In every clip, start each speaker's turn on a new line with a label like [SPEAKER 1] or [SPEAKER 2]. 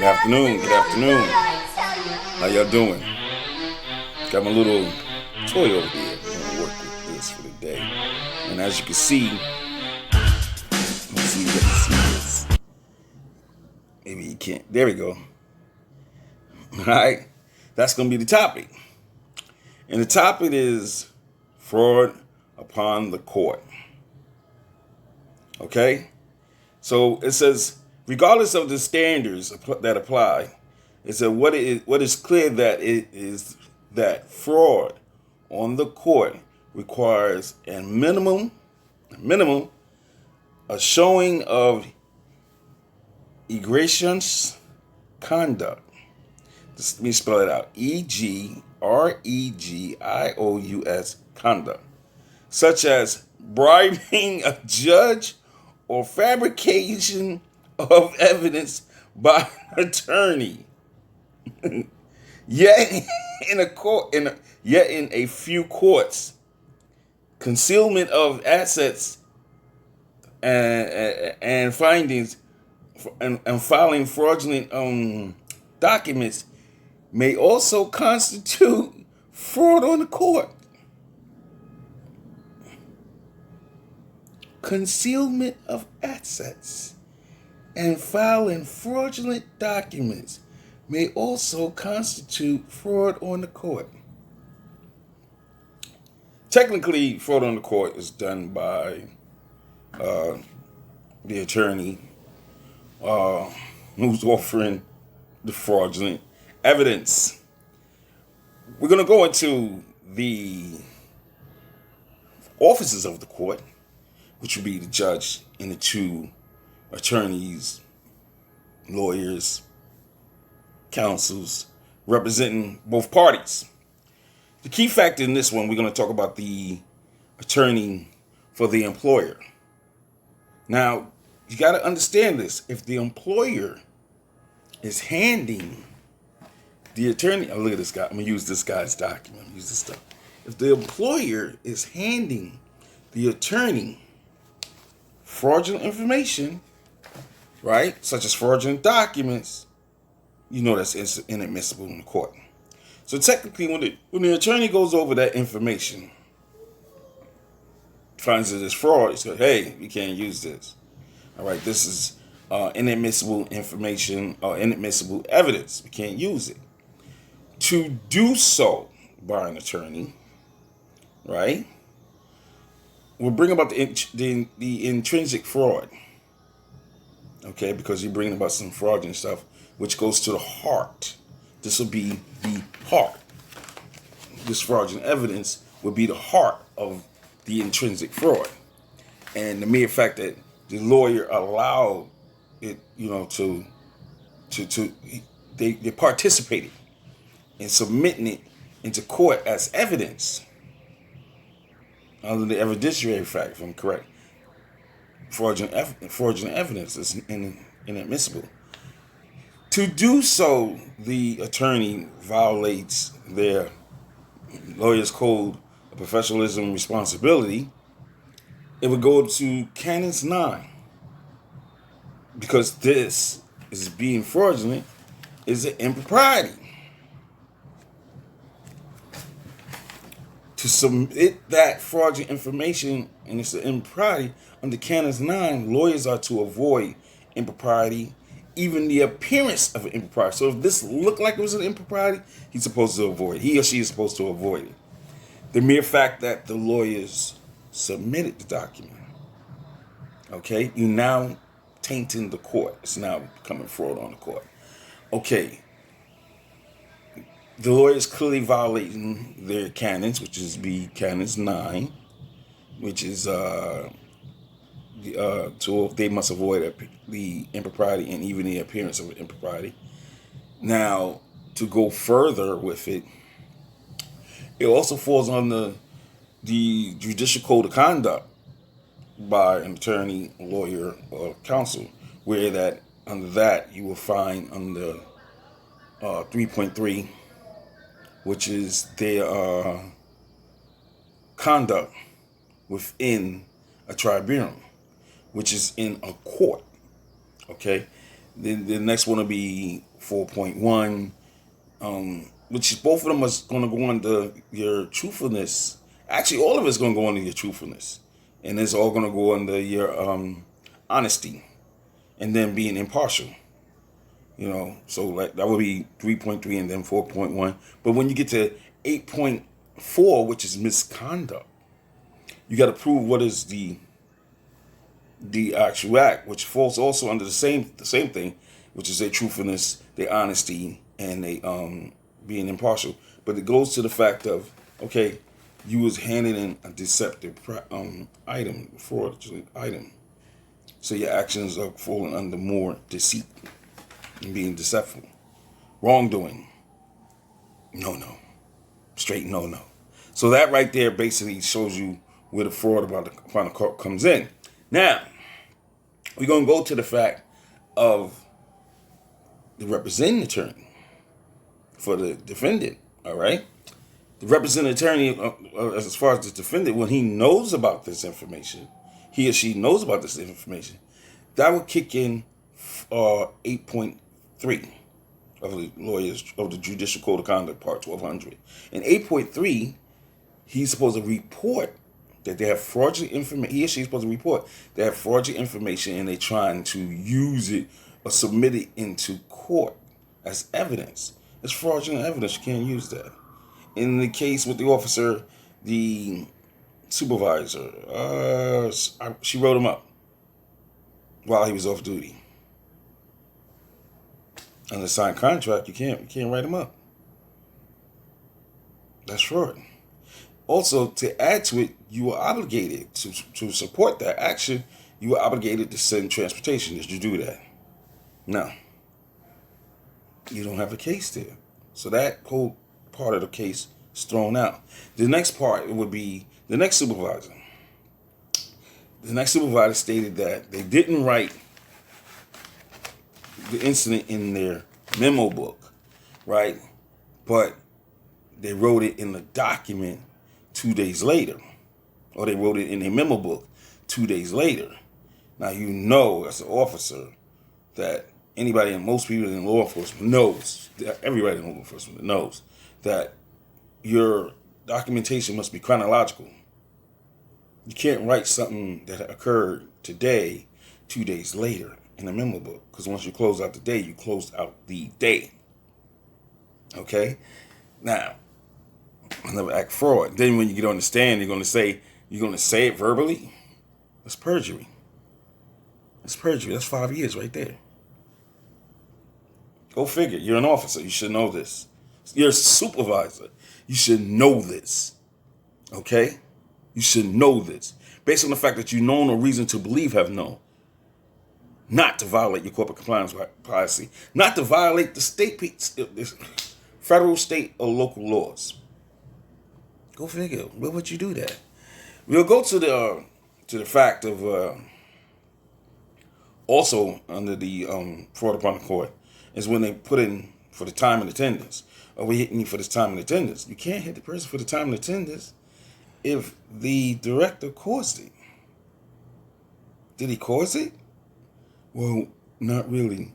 [SPEAKER 1] afternoon. Good afternoon. How y'all doing? Got my little toy over here. I'm gonna work with this for the day. And as you can see, let's see if you can see this. Maybe you can't. There we go. Alright. That's gonna be the topic. And the topic is fraud upon the court. Okay? So it says, regardless of the standards that apply, it said what is clear that it is that fraud on the court requires a minimum, a showing of egregious conduct. Let me spell it out. egregious conduct, such as bribing a judge or fabrication of evidence by an attorney. Yet in a few courts, concealment of assets and findings and filing fraudulent documents may also constitute fraud on the court. Concealment of assets and filing fraudulent documents may also constitute fraud on the court. Technically, fraud on the court is done by the attorney who's offering the fraudulent evidence. We're going to go into the offices of the court, which would be the judge and the two attorneys, lawyers, counsels, representing both parties. The key factor in this one, we're going to talk about the attorney for the employer. Now, you got to understand this. If the employer is handing the attorney, oh, look at this guy. I'm going to use this guy's document. Use this stuff. If the employer is handing the attorney fraudulent information, right, such as fraudulent documents, you know that's inadmissible in the court. So technically, when the attorney goes over that information, finds it as fraud, he says, hey, you can't use this. All right, this is inadmissible information or inadmissible evidence. We can't use it. To do so by an attorney, right, will bring about the intrinsic fraud. Okay, because you're bringing about some fraudulent stuff, which goes to the heart. This will be the heart. This fraudulent evidence would be the heart of the intrinsic fraud. And the mere fact that the lawyer allowed it, they participated in submitting it into court as evidence under the evidentiary fact, if I'm correct. Fraudulent evidence is inadmissible. To do so, the attorney violates their lawyer's code of professionalism and responsibility. It would go to Canons 9. Because this is being fraudulent is an impropriety. To submit that fraudulent information, and it's an impropriety, under Canons 9, lawyers are to avoid impropriety, even the appearance of an impropriety. So if this looked like it was an impropriety, he or she is supposed to avoid it. The mere fact that the lawyers submitted the document, okay, you now tainting the court. It's now becoming fraud on the court. Okay, the lawyer is clearly violating their canons, which is Canons 9, which is so they must avoid the impropriety and even the appearance of impropriety. Now, to go further with it, it also falls on the Judicial Code of Conduct by an attorney, lawyer, or counsel, where that under that you will find under 3.3, which is their conduct within a tribunal, which is in a court. Okay, then the next one will be 4.1, which both of them is going to go under your truthfulness. Actually, all of it's going to go under your truthfulness, and it's all going to go under your honesty, and then being impartial. So like that would be 3.3 and then 4.1. But when you get to 8.4, which is misconduct, you got to prove what is the actual act, which falls also under the same thing, which is their truthfulness, their honesty, and they being impartial. But it goes to the fact of, okay, you was handing in a deceptive item, fraudulent item, so your actions are falling under more deceit and being deceptive, wrongdoing. No, straight no. So that right there basically shows you where the fraud about the final court comes in. Now, we're going to go to the fact of the representing attorney for the defendant, all right? The representing attorney, as far as the defendant, when he knows about this information, he or she knows about this information, that would kick in 8.3 of the Judicial Code of Conduct, Part 1200. In 8.3, he's supposed to report that they have fraudulent information. He or she is supposed to report they have fraudulent information and they're trying to use it or submit it into court as evidence. It's fraudulent evidence. You can't use that. In the case with the officer, the supervisor, she wrote him up while he was off duty. On the signed contract, you can't write him up. That's fraud. Also, to add to it, you are obligated to support that action. You are obligated to send transportation. Did you do that? No. You don't have a case there. So that whole part of the case is thrown out. The next part would be the next supervisor. The next supervisor stated that they didn't write the incident in their memo book, right? But they wrote it in the document 2 days later, or they wrote it in a memo book 2 days later. Now, you know, as an officer, that anybody and most people in law enforcement knows, everybody in law enforcement knows that your documentation must be chronological. You can't write something that occurred today 2 days later in a memo book, because once you close out the day, you closed out the day. Okay? Now, another act fraud. Then when you get on the stand, you're going to say it verbally. That's perjury. That's perjury. That's 5 years right there. Go figure. You're an officer. You should know this. You're a supervisor. You should know this. Okay? You should know this. Based on the fact that you know no reason to believe have known. Not to violate your corporate compliance policy. Not to violate the federal, state, or local laws. Go figure. Where would you do that? We'll go to the fact of also under the fraud upon the court is when they put in for the time and attendance. Or we're hitting you for this time and attendance. You can't hit the person for the time and attendance if the director caused it. Did he cause it? Well, not really.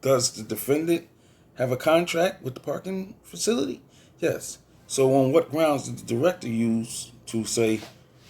[SPEAKER 1] Does the defendant have a contract with the parking facility? Yes. So on what grounds did the director use to say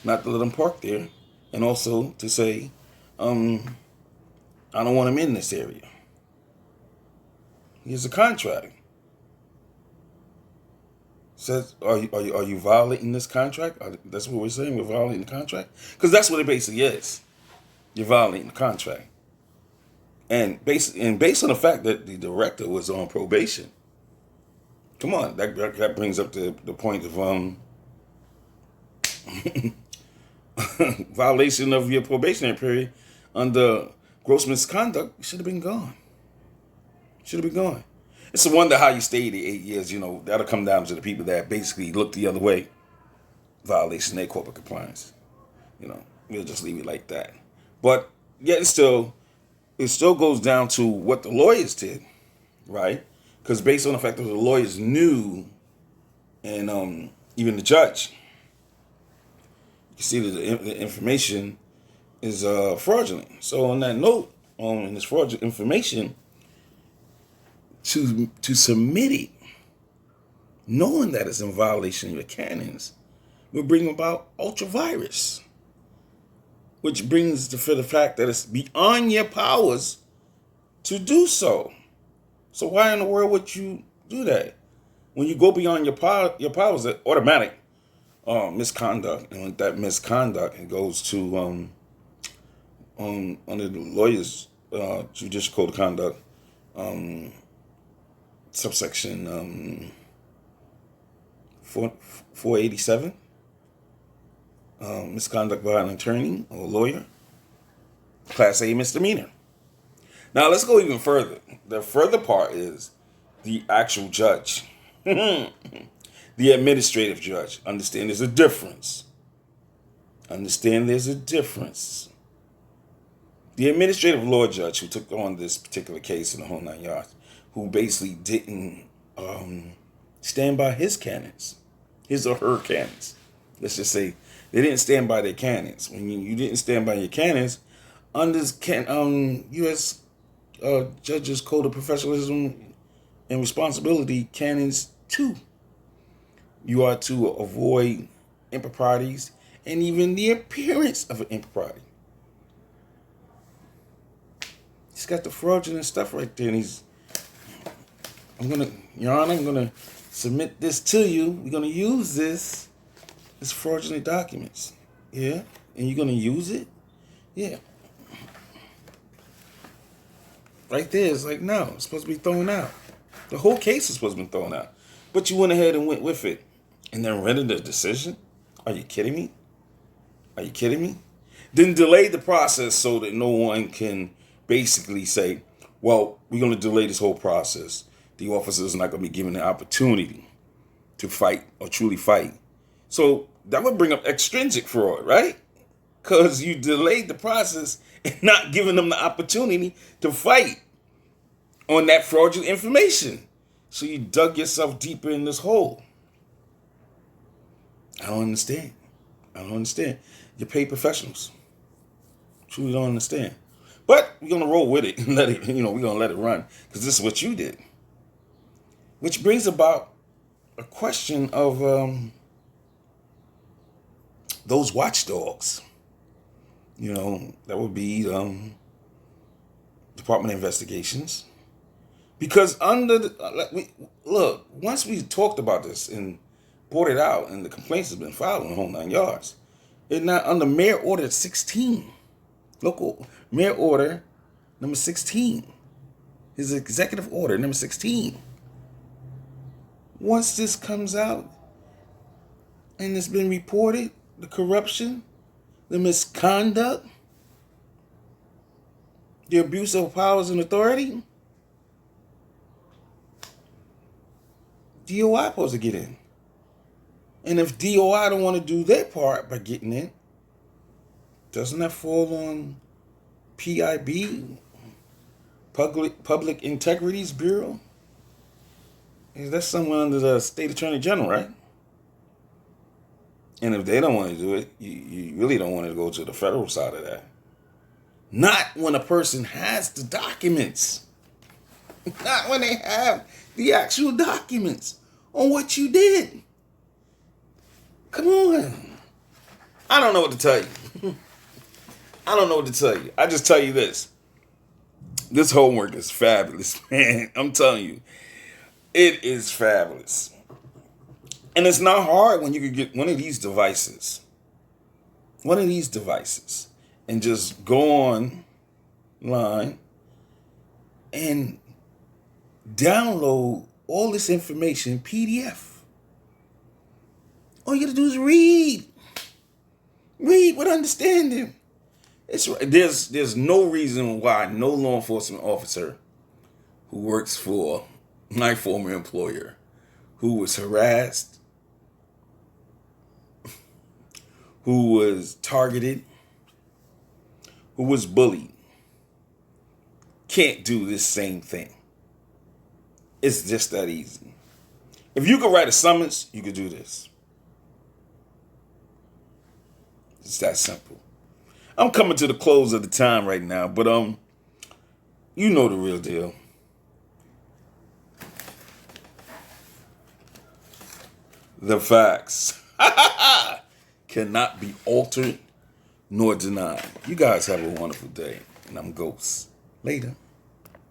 [SPEAKER 1] not to let him park there, and also to say, I don't want him in this area? He has a contract. Says, are you violating this contract? That's what we're saying. We're violating the contract, because that's what it basically is. You're violating the contract, and based on the fact that the director was on probation. Come on, that brings up the point of violation of your probationary period under gross misconduct. You should have been gone. Should have been gone. It's a wonder how you stayed the 8 years. That'll come down to the people that basically look the other way. Violation of their corporate compliance. We'll just leave it like that. But yet it still goes down to what the lawyers did, right? Because based on the fact that the lawyers knew, and even the judge, you can see that the information is fraudulent. So on that note, in this fraudulent information, to submit it, knowing that it's in violation of your canons, will bring about ultra-virus, which brings the fact that it's beyond your powers to do so. So why in the world would you do that? When you go beyond your powers, it's automatic misconduct, and with that misconduct, it goes to under the lawyers' judicial code of conduct, subsection 487, misconduct by an attorney or lawyer, class A misdemeanor. Now let's go even further. The further part is the actual judge, the administrative judge. Understand there's a difference. The administrative law judge who took on this particular case in the whole 9 yards, who basically didn't stand by his canons, his or her canons. Let's just say they didn't stand by their canons. When you didn't stand by your canons, under U.S. Judges Code of Professionalism and Responsibility, canons 2, you are to avoid improprieties and even the appearance of an impropriety. He's got the fraudulent stuff right there, and Your Honor, I'm gonna submit this to you. We're gonna use this. It's fraudulent documents. Yeah? And you're gonna use it? Yeah. Right there, it's like, no, it's supposed to be thrown out. The whole case is supposed to be thrown out. But you went ahead and went with it and then rendered a decision? Are you kidding me? Then delay the process so that no one can basically say, well, we're going to delay this whole process. The officers are not going to be given the opportunity to fight or truly fight. So that would bring up extrinsic fraud, right? Because you delayed the process and not giving them the opportunity to fight on that fraudulent information. So you dug yourself deeper in this hole. I don't understand. You're paid professionals. Truly don't understand. But we're going to roll with it and let it, we're going to let it run because this is what you did. Which brings about a question of those watchdogs. That would be Department of Investigations. Because once we talked about this and brought it out and the complaints have been filed in the whole 9 yards, it's not under Mayor Order 16, local Mayor Order number 16, his executive order number 16. Once this comes out and it's been reported, the corruption, the misconduct, the abuse of powers and authority, DOI supposed to get in. And if DOI don't want to do their part by getting in, doesn't that fall on PIB, Public Integrities Bureau? That's somewhere under the State Attorney General, right? And if they don't want to do it, you really don't want to go to the federal side of that. Not when a person has the documents. Not when they have the actual documents on what you did. Come on. I don't know what to tell you. I just tell you this. This homework is fabulous, man. I'm telling you. It is fabulous. And it's not hard when you could get one of these devices. And just go online and download all this information in PDF. All you gotta do is read. Read with understanding. There's no reason why no law enforcement officer who works for my former employer, who was harassed, who was targeted, who was bullied, can't do this same thing. It's just that easy. If you could write a summons, you could do this. It's that simple. I'm coming to the close of the time right now, but you know the real deal. The facts cannot be altered nor denied. You guys have a wonderful day. And I'm Ghost. Later.